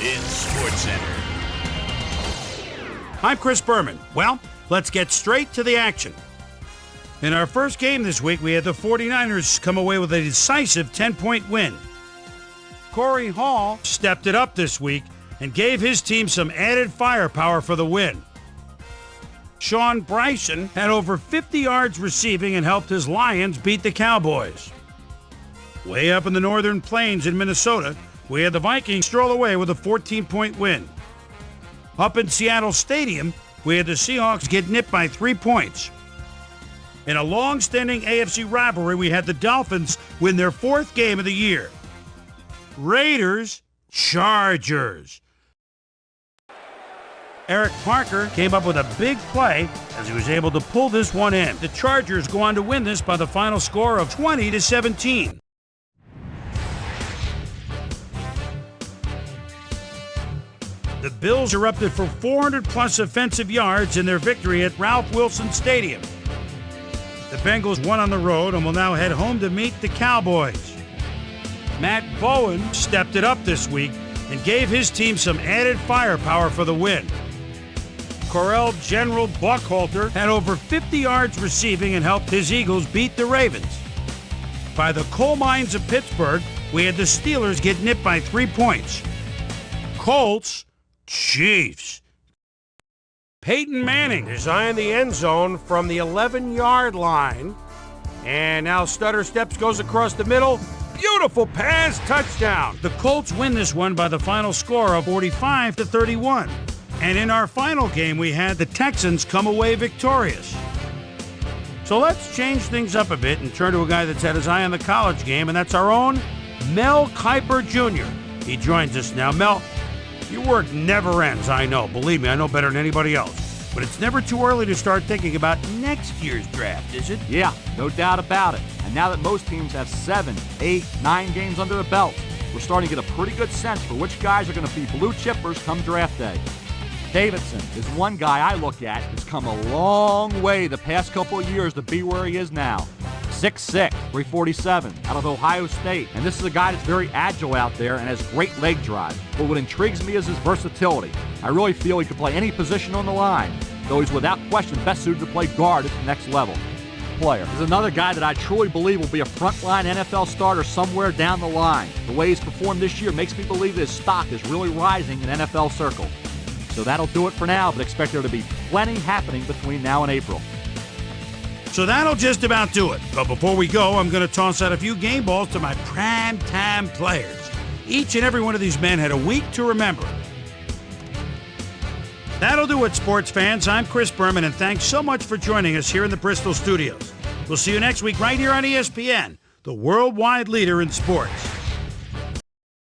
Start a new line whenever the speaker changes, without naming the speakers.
in SportsCenter.
I'm Chris Berman. Well, let's get straight to the action. In our first game this week, we had the 49ers come away with a decisive 10-point win. Corey Hall stepped it up this week and gave his team some added firepower for the win. Sean Bryson had over 50 yards receiving and helped his Lions beat the Cowboys. Way up in the northern plains in Minnesota, we had the Vikings stroll away with a 14-point win. Up in Seattle Stadium, we had the Seahawks get nipped by 3 points. In a long-standing AFC rivalry, we had the Dolphins win their 4th game of the year. Raiders, Chargers. Eric Parker came up with a big play as he was able to pull this one in. The Chargers go on to win this by the final score of 20-17. The Bills erupted for 400-plus offensive yards in their victory at Ralph Wilson Stadium. The Bengals won on the road and will now head home to meet the Cowboys. Matt Bowen stepped it up this week and gave his team some added firepower for the win. Correll General Buckhalter had over 50 yards receiving and helped his Eagles beat the Ravens. By the coal mines of Pittsburgh, we had the Steelers get nipped by 3 points. Colts, Chiefs. Peyton Manning designed the end zone from the 11-yard line. And now stutter steps, goes across the middle. Beautiful pass, touchdown. The Colts win this one by the final score of 45-31. And in our final game, we had the Texans come away victorious. So let's change things up a bit and turn to a guy that's had his eye on the college game, and that's our own Mel Kiper Jr. He joins us now. Mel, your work never ends, I know. Believe me, I know better than anybody else. But it's never too early to start thinking about next year's draft, is it?
Yeah, no doubt about it. And now that most teams have 7, 8, 9 games under the belt, we're starting to get a pretty good sense for which guys are going to be blue chippers come draft day. Davidson is one guy I look at who's come a long way the past couple of years to be where he is now. 6'6", 347, out of Ohio State. And this is a guy that's very agile out there and has great leg drive. But what intrigues me is his versatility. I really feel he could play any position on the line, though he's without question best suited to play guard at the next level. Player is another guy that I truly believe will be a frontline NFL starter somewhere down the line. The way he's performed this year makes me believe that his stock is really rising in NFL circles. So that'll do it for now, but expect there to be plenty happening between now and April.
So that'll just about do it. But before we go, I'm going to toss out a few game balls to my prime-time players. Each and every one of these men had a week to remember. That'll do it, sports fans. I'm Chris Berman, and thanks so much for joining us here in the Bristol studios. We'll see you next week right here on ESPN, the worldwide leader in sports.